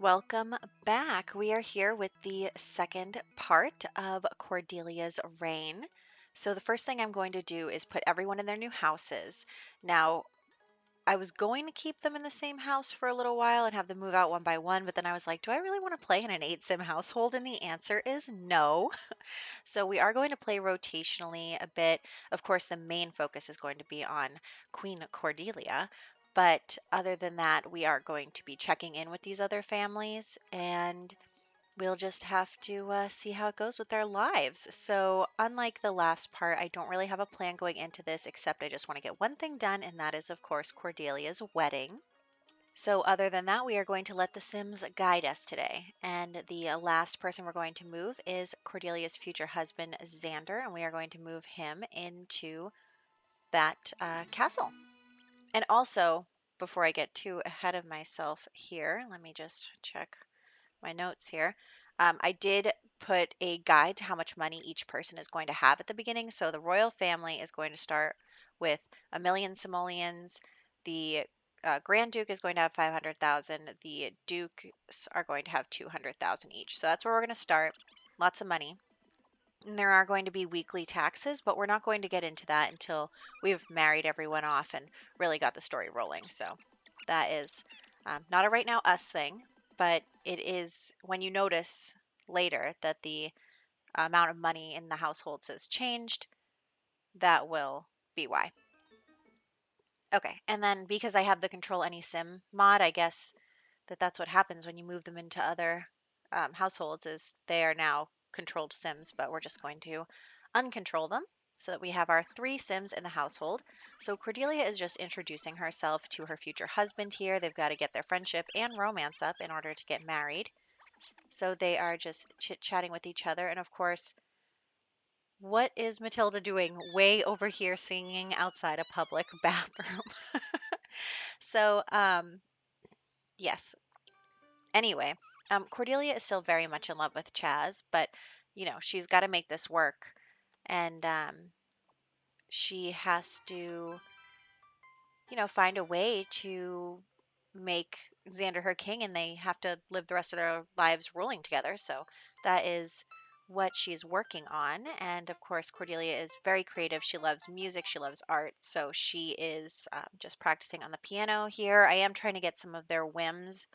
Welcome back. We are here with the second part of Cordelia's reign. So, the first thing I'm going to do is put everyone in their new houses. Now, I was going to keep them in the same house for a little while and have them move out one by one, but then I was like, do I really want to play in an 8 sim household? And the answer is no. So, we are going to play rotationally a bit. Of course, the main focus is going to be on Queen Cordelia. But other than that, we are going to be checking in with these other families and we'll just have to see how it goes with their lives. So, unlike the last part, I don't really have a plan going into this, except I just want to get one thing done, and that is, of course, Cordelia's wedding. So, other than that, we are going to let the Sims guide us today. And the last person we're going to move is Cordelia's future husband, Xander, and we are going to move him into that castle. And also, before I get too ahead of myself here, let me just check my notes here. I did put a guide to how much money each person is going to have at the beginning. So the royal family is going to start with a million simoleons. The Grand Duke is going to have 500,000. The Dukes are going to have 200,000 each. So that's where we're going to start. Lots of money. And there are going to be weekly taxes, but we're not going to get into that until we've married everyone off and really got the story rolling. So that is not a right now us thing, but it is when you notice later that the amount of money in the households has changed, that will be why. Okay, and then because I have the control any sim mod, I guess that's what happens when you move them into other households is they are now controlled sims, but we're just going to uncontrol them so that we have our 3 sims in the household. So Cordelia is just introducing herself to her future husband here. They've got to get their friendship and romance up in order to get married. So they are just chit-chatting with each other. And of course, what is Matilda doing way over here singing outside a public bathroom? So, yes, anyway, Cordelia is still very much in love with Chaz, but she's got to make this work, and she has to, find a way to make Xander her king, and they have to live the rest of their lives ruling together. So that is what she's working on. And of course, Cordelia is very creative. She loves music, she loves art, so she is just practicing on the piano here. I am trying to get some of their whims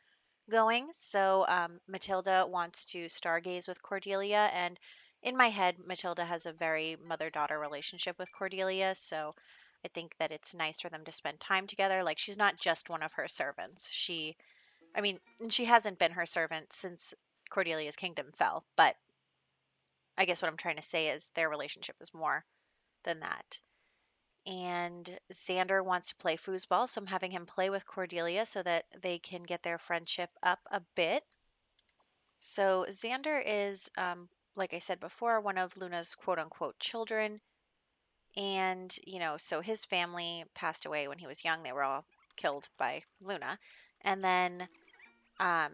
going. So Matilda wants to stargaze with Cordelia, and in my head, Matilda has a very mother-daughter relationship with Cordelia. So I think that it's nice for them to spend time together. Like she's not just one of her servants. I mean, and she hasn't been her servant since Cordelia's kingdom fell. But I guess what I'm trying to say is their relationship is more than that. And Xander wants to play foosball, so I'm having him play with Cordelia so that they can get their friendship up a bit. So Xander is, like I said before, one of Luna's quote unquote children. And, so his family passed away when he was young. They were all killed by Luna. And then um,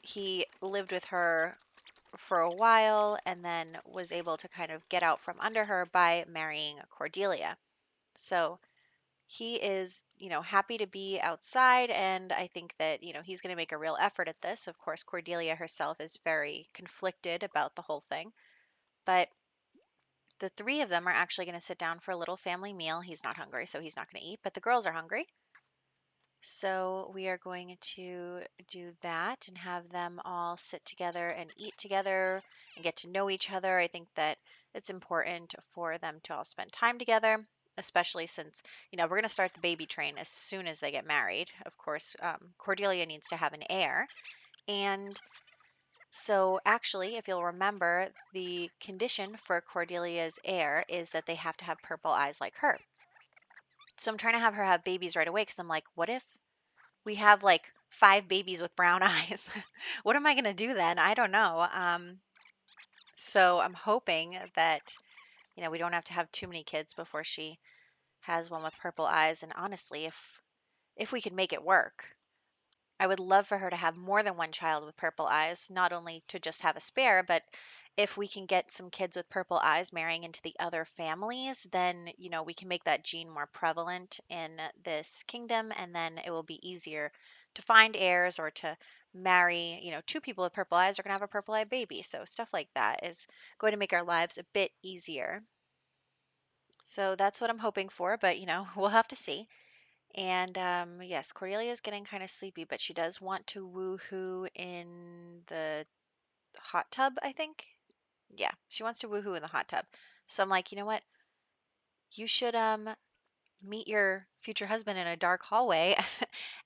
he lived with her for a while and then was able to kind of get out from under her by marrying Cordelia. So he is, happy to be outside. And I think that, he's going to make a real effort at this. Of course, Cordelia herself is very conflicted about the whole thing. But the 3 of them are actually going to sit down for a little family meal. He's not hungry, so he's not going to eat, but the girls are hungry. So we are going to do that and have them all sit together and eat together and get to know each other. I think that it's important for them to all spend time together, especially since, we're going to start the baby train as soon as they get married. Of course, Cordelia needs to have an heir. And so, actually, if you'll remember, the condition for Cordelia's heir is that they have to have purple eyes like her. So, I'm trying to have her have babies right away because I'm like, what if we have like 5 babies with brown eyes? What am I going to do then? I don't know. So, I'm hoping that, we don't have to have too many kids before she has one with purple eyes. And honestly, if we could make it work, I would love for her to have more than one child with purple eyes, not only to just have a spare, but if we can get some kids with purple eyes marrying into the other families, then, we can make that gene more prevalent in this kingdom, and then it will be easier to find heirs or to marry, two people with purple eyes are going to have a purple eyed baby. So stuff like that is going to make our lives a bit easier. So that's what I'm hoping for, but we'll have to see. And yes, Cordelia is getting kind of sleepy, but she does want to woohoo in the hot tub, I think. Yeah, she wants to woohoo in the hot tub. So I'm like, you know what? You should meet your future husband in a dark hallway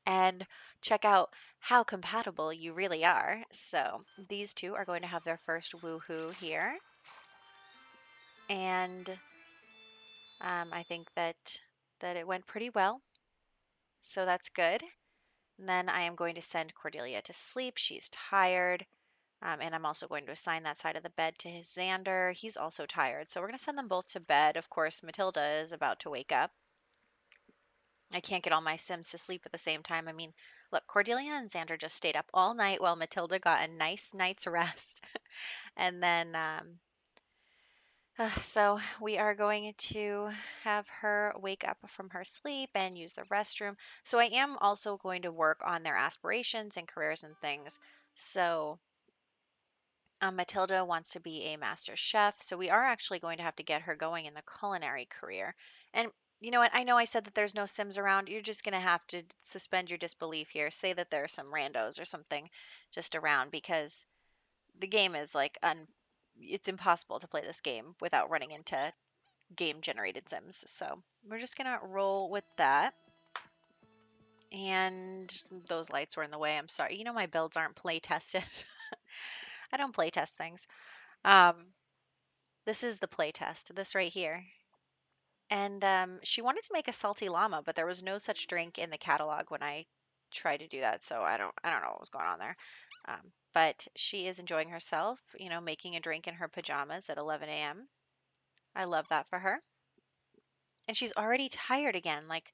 and check out how compatible you really are. So these two are going to have their first woohoo here. And I think that it went pretty well. So that's good. And then I am going to send Cordelia to sleep. She's tired. And I'm also going to assign that side of the bed to his Xander. He's also tired. So we're going to send them both to bed. Of course, Matilda is about to wake up. I can't get all my Sims to sleep at the same time. I mean, look, Cordelia and Xander just stayed up all night while Matilda got a nice night's rest. And then, so we are going to have her wake up from her sleep and use the restroom. So I am also going to work on their aspirations and careers and things. So Matilda wants to be a master chef, so we are actually going to have to get her going in the culinary career. And you know what? I know I said that there's no Sims around. You're just going to have to suspend your disbelief here. Say that there are some randos or something just around because the game is like it's impossible to play this game without running into game generated Sims. So we're just going to roll with that. And those lights were in the way. I'm sorry. My builds aren't play tested. I don't play test things. Um, This is the play test, this right here. And she wanted to make a salty llama, but there was no such drink in the catalog when I tried to do that. So I don't know what was going on there. But she is enjoying herself, making a drink in her pajamas at 11 a.m. I love that for her. And she's already tired again. Like,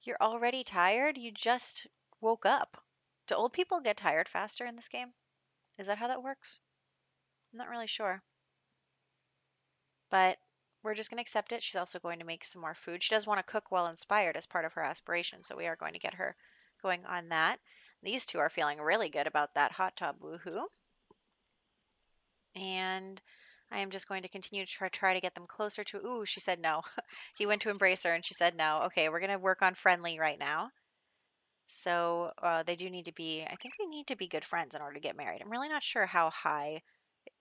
you're already tired? You just woke up. Do old people get tired faster in this game? Is that how that works? I'm not really sure. But we're just going to accept it. She's also going to make some more food. She does want to cook well inspired as part of her aspiration, so we are going to get her going on that. These two are feeling really good about that hot tub woohoo. And I am just going to continue to try to get them closer to. Ooh, she said no. He went to embrace her and she said no. Okay, we're going to work on friendly right now. So they do need to be, I think we need to be good friends in order to get married. I'm really not sure how high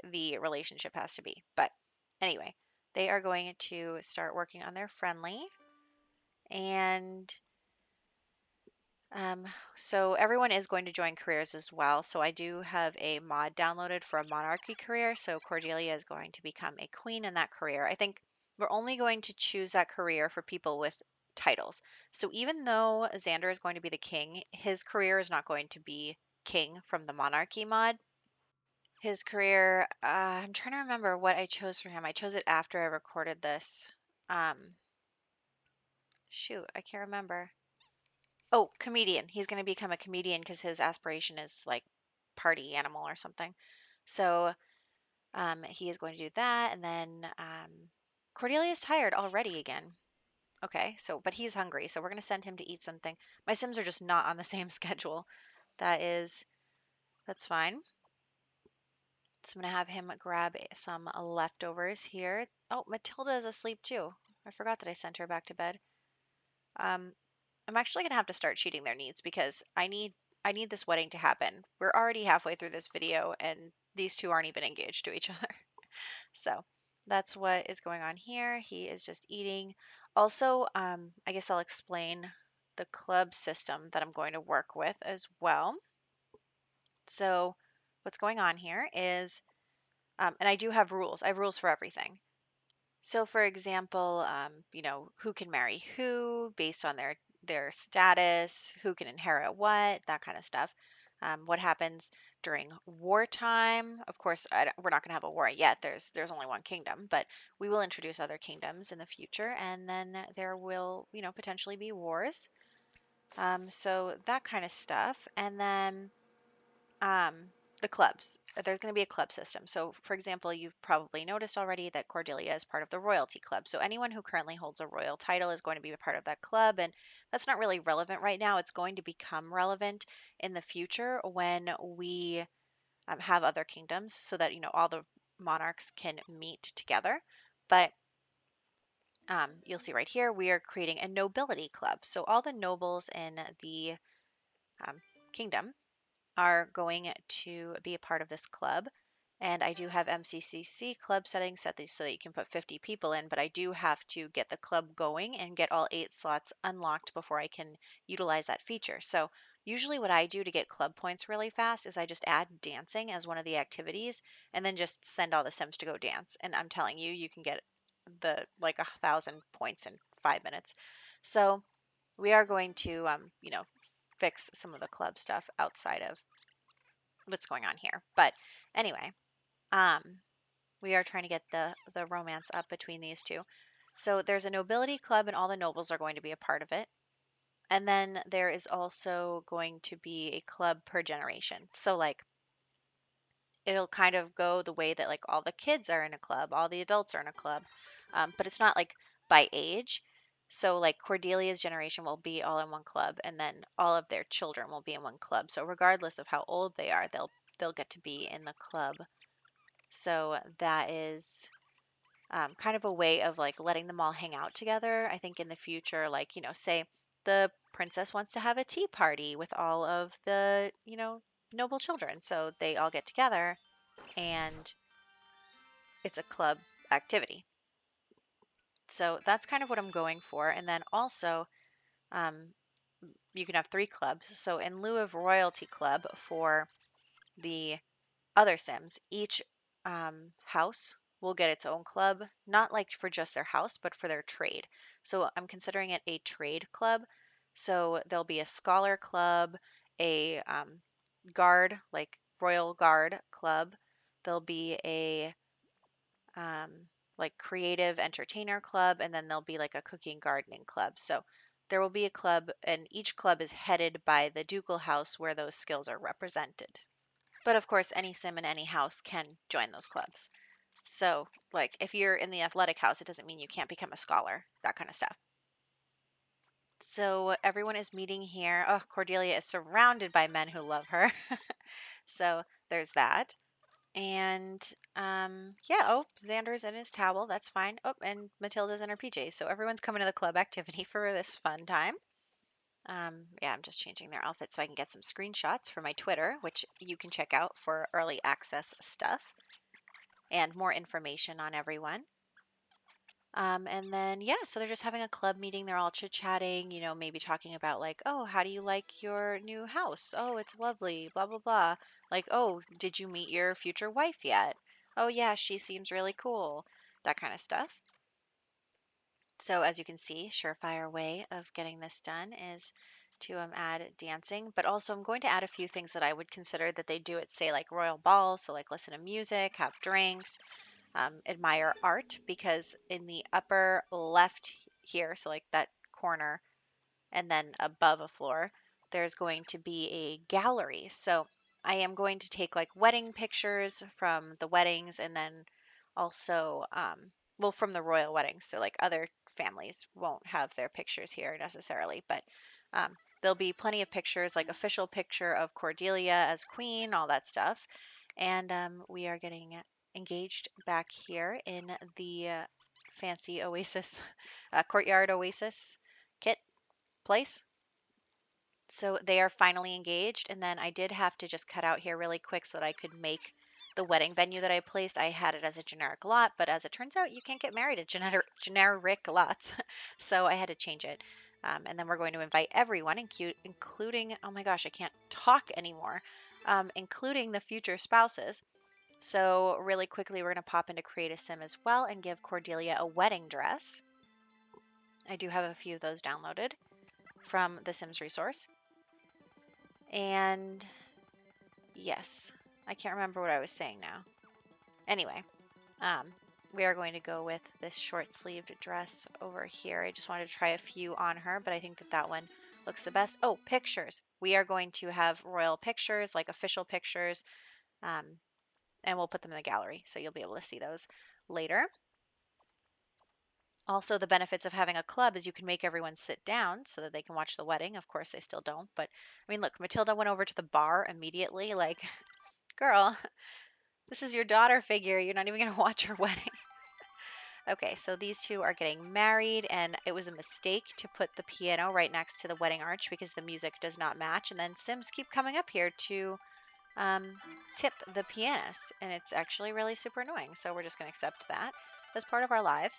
the relationship has to be. But anyway, they are going to start working on their friendly. And um, so everyone is going to join careers as well. So I do have a mod downloaded for a monarchy career. So Cordelia is going to become a queen in that career. I think we're only going to choose that career for people with titles. So even though Xander is going to be the king, his career is not going to be king from the monarchy mod. His career, I'm trying to remember what I chose for him. I chose it after I recorded this. Um, Shoot, I can't remember. Oh, comedian. He's going to become a comedian because his aspiration is like party animal or something. So he is going to do that. And then Cordelia is tired already again. Okay, but he's hungry. So we're going to send him to eat something. My Sims are just not on the same schedule. That's fine. So I'm going to have him grab some leftovers here. Oh, Matilda is asleep too. I forgot that I sent her back to bed. Um, I'm actually going to have to start cheating their needs because I need this wedding to happen. We're already halfway through this video and these two aren't even engaged to each other. So that's what is going on here. He is just eating. Also, I guess I'll explain the club system that I'm going to work with as well. So what's going on here is and I do have rules. I have rules for everything. So, for example, who can marry who based on their status, who can inherit what, that kind of stuff. What happens during wartime? Of course, we're not going to have a war yet. There's only one kingdom, but we will introduce other kingdoms in the future, and then there will, potentially be wars. So that kind of stuff, and then um, the clubs. There's going to be a club system. So, for example, you've probably noticed already that Cordelia is part of the royalty club. So, anyone who currently holds a royal title is going to be a part of that club. And that's not really relevant right now. It's going to become relevant in the future when we have other kingdoms so that, all the monarchs can meet together. But you'll see right here, we are creating a nobility club. So, all the nobles in the um, kingdom are going to be a part of this club. And I do have MCCC club settings set so that you can put 50 people in, but I do have to get the club going and get all 8 slots unlocked before I can utilize that feature. So usually what I do to get club points really fast is I just add dancing as one of the activities and then just send all the Sims to go dance. And I'm telling you, you can get the like 1,000 points in 5 minutes. So we are going to, fix some of the club stuff outside of what's going on here. But anyway, um, we are trying to get the romance up between these two. So there's a nobility club, and all the nobles are going to be a part of it. And then there is also going to be a club per generation. So like it'll kind of go the way that like all the kids are in a club, all the adults are in a club, but it's not like by age. So like Cordelia's generation will be all in one club, and then all of their children will be in one club. So regardless of how old they are, they'll get to be in the club. So that is kind of a way of like letting them all hang out together. I think in the future, like say the princess wants to have a tea party with all of the noble children, so they all get together and it's a club activity. So that's kind of what I'm going for. And then also, um, you can have 3 clubs. So in lieu of royalty club for the other Sims, each house will get its own club, not like for just their house, but for their trade. So I'm considering it a trade club. So there'll be a scholar club, a guard, like royal guard club. There'll be a um, like creative entertainer club, and then there'll be like a cooking gardening club. So there will be a club, and each club is headed by the ducal house where those skills are represented. But of course, any sim in any house can join those clubs. So, like, if you're in the athletic house, it doesn't mean you can't become a scholar, that kind of stuff. So, everyone is meeting here. Oh, Cordelia is surrounded by men who love her. So, there's that. And yeah, oh, Xander's in his towel. That's fine. Oh, and Matilda's in her PJs. So, everyone's coming to the club activity for this fun time. Yeah, I'm just changing their outfit so I can get some screenshots for my Twitter, which you can check out for early access stuff and more information on everyone. And then, yeah, so they're just having a club meeting. They're all chit-chatting, maybe talking about like, oh, how do you like your new house? Oh, it's lovely, blah, blah, blah. Like, oh, did you meet your future wife yet? Oh, yeah, she seems really cool. That kind of stuff. So as you can see, surefire way of getting this done is to add dancing, but also I'm going to add a few things that I would consider that they do at, say, like royal balls. So like listen to music, have drinks, admire art, because in the upper left here, so like that corner, and then above a floor, there's going to be a gallery. So I am going to take like wedding pictures from the weddings, and then also, well, from the royal weddings. So like other families won't have their pictures here necessarily, but there'll be plenty of pictures, like official picture of Cordelia as queen, all that stuff. And we are getting engaged back here in the fancy oasis, courtyard oasis kit place. So they are finally engaged, and then I did have to just cut out here really quick so that I could make the wedding venue that I placed. I had it as a generic lot, but as it turns out, you can't get married at generic lots, so I had to change it. And then we're going to invite everyone, including, oh my gosh, I can't talk anymore, including the future spouses. So really quickly, we're going to pop into Create a Sim as well and give Cordelia a wedding dress. I do have a few of those downloaded from the Sims resource. And yes, I can't remember what I was saying now. Anyway, we are going to go with this short-sleeved dress over here. I just wanted to try a few on her, but I think that that one looks the best. Oh, pictures. We are going to have royal pictures, like official pictures. Um, and we'll put them in the gallery, so you'll be able to see those later. Also, the benefits of having a club is you can make everyone sit down so that they can watch the wedding. Of course, they still don't, but I mean, look, Matilda went over to the bar immediately, like, girl, this is your daughter figure. You're not even going to watch her wedding. Okay, so these two are getting married, and it was a mistake to put the piano right next to the wedding arch because the music does not match. And then Sims keep coming up here to um, tip the pianist, and it's actually really super annoying. So we're just going to accept that as part of our lives.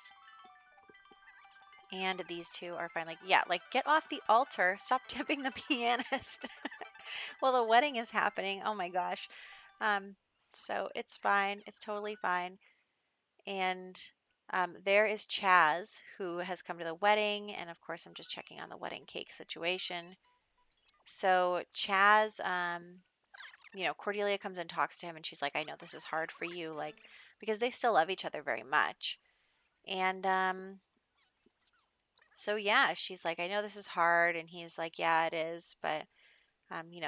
And these two are finally, yeah, like get off the altar. Stop tipping the pianist while the wedding is happening. Oh my gosh. Um, so it's fine. It's totally fine. And there is Chaz, who has come to the wedding. And of course, I'm just checking on the wedding cake situation. So Chaz, Cordelia comes and talks to him, and she's like, I know this is hard for you, like, because they still love each other very much. And so, yeah, she's like, I know this is hard. And he's like, yeah, it is. But,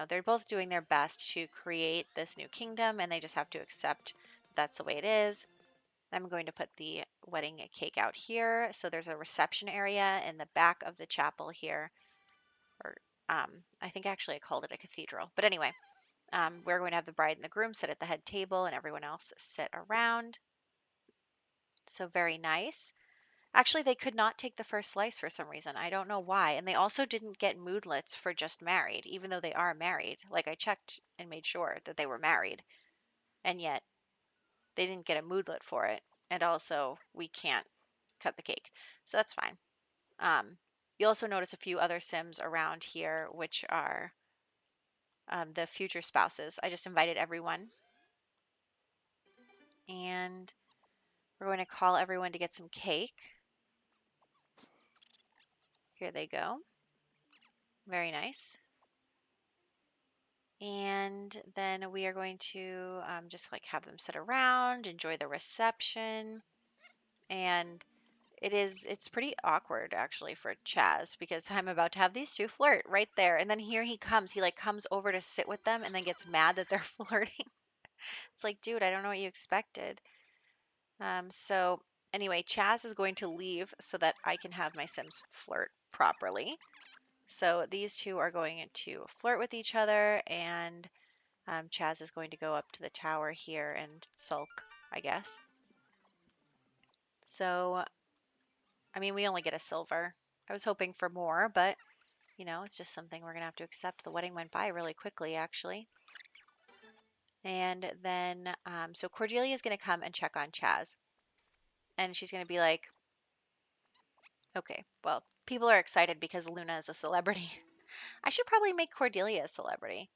they're both doing their best to create this new kingdom, and they just have to accept that's the way it is. I'm going to put the wedding cake out here. So there's a reception area in the back of the chapel here. Or I think actually I called it a cathedral. But anyway, we're going to have the bride and the groom sit at the head table and everyone else sit around. So very nice. Actually, they could not take the first slice for some reason. I don't know why. And they also didn't get moodlets for just married, even though they are married. Like I checked and made sure that they were married. And yet they didn't get a moodlet for it. And also, we can't cut the cake. So that's fine. You'll also notice a few other Sims around here, which are the future spouses. I just invited everyone. And we're going to call everyone to get some cake. Here they go. Very nice. And then we are going to just like have them sit around, enjoy the reception. And it's pretty awkward actually for Chaz because I'm about to have these two flirt right there. And then here he comes. He like comes over to sit with them and then gets mad that they're flirting. It's like, dude, I don't know what you expected. So anyway, Chaz is going to leave so that I can have my Sims flirt properly. So these two are going to flirt with each other, and Chaz is going to go up to the tower here and sulk, I guess. So, I mean, we only get a silver. I was hoping for more, but, it's just something we're going to have to accept. The wedding went by really quickly, actually. And then, so Cordelia is going to come and check on Chaz. And she's going to be like, okay, well, people are excited because Luna is a celebrity. I should probably make Cordelia a celebrity.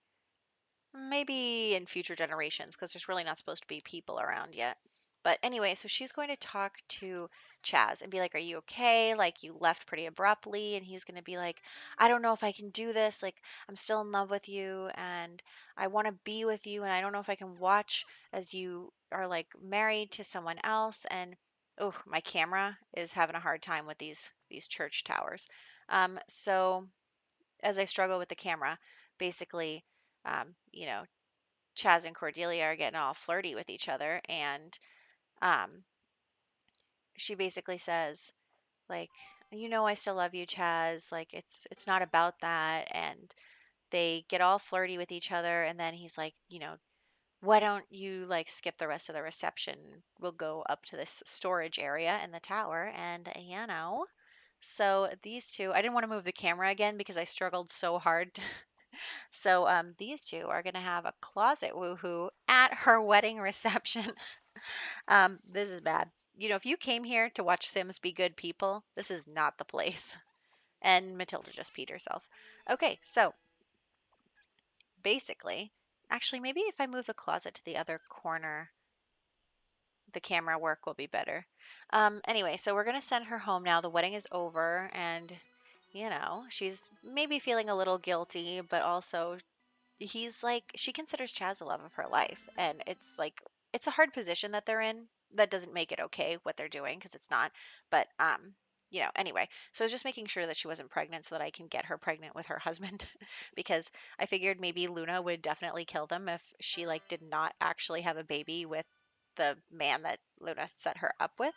Maybe in future generations, because there's really not supposed to be people around yet. But anyway, so she's going to talk to Chaz and be like, are you okay? Like, you left pretty abruptly. And he's going to be like, I don't know if I can do this. Like, I'm still in love with you and I want to be with you. And I don't know if I can watch as you are like married to someone else. And oh, my camera is having a hard time with these church towers. So as I struggle with the camera, basically, you know, Chaz and Cordelia are getting all flirty with each other, and um, she basically says, like, I still love you, Chaz. Like, it's not about that, and they get all flirty with each other, and then he's like, why don't you like skip the rest of the reception? We'll go up to this storage area in the tower, and So these two, I didn't want to move the camera again because I struggled so hard. So these two are going to have a closet woohoo at her wedding reception. This is bad. If you came here to watch Sims be good people, this is not the place. And Matilda just peed herself. Okay, so basically, actually, maybe if I move the closet to the other corner, the camera work will be better. Anyway, so we're going to send her home now. The wedding is over, and, she's maybe feeling a little guilty, but also he's like, she considers Chaz the love of her life. And it's like, it's a hard position that they're in. That doesn't make it okay what they're doing because it's not. But anyway. So I was just making sure that she wasn't pregnant so that I can get her pregnant with her husband because I figured maybe Luna would definitely kill them if she like did not actually have a baby with the man that Luna set her up with.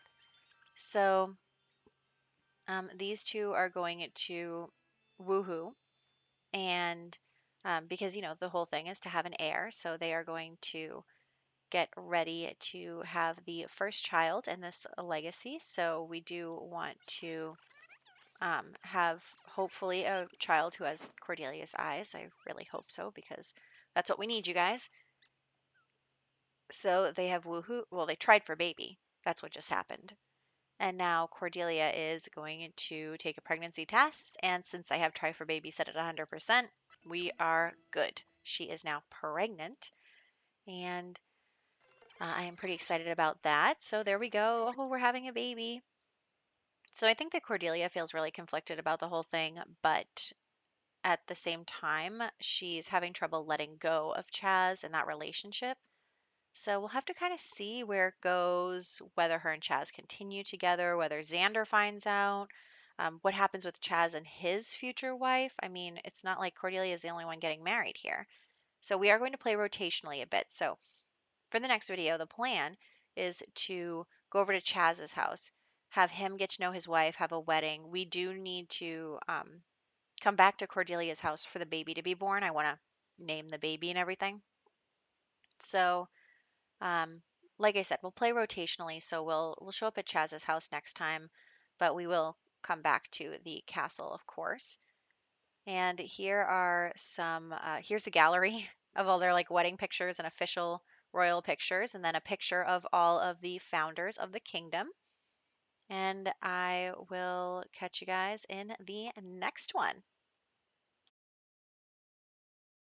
So these two are going to woohoo, and because the whole thing is to have an heir, so they are going to get ready to have the first child in this legacy. So we do want to have hopefully a child who has Cordelia's eyes. I really hope so because that's what we need, you guys. So they have woohoo. Well, they tried for baby. That's what just happened. And now Cordelia is going to take a pregnancy test. And since I have try for baby set at 100%, we are good. She is now pregnant. And I am pretty excited about that. So there we go. Oh, we're having a baby. So I think that Cordelia feels really conflicted about the whole thing, but at the same time, she's having trouble letting go of Chaz and that relationship. So we'll have to kind of see where it goes, whether her and Chaz continue together, whether Xander finds out, what happens with Chaz and his future wife. I mean, it's not like Cordelia is the only one getting married here. So we are going to play rotationally a bit. So for the next video, the plan is to go over to Chaz's house, have him get to know his wife, have a wedding. We do need to come back to Cordelia's house for the baby to be born. I want to name the baby and everything. So, um, like I said, we'll play rotationally. So we'll show up at Chaz's house next time, but we will come back to the castle, of course. And here are some. Here's the gallery of all their like wedding pictures and official royal pictures, and then a picture of all of the founders of the kingdom. And I will catch you guys in the next one.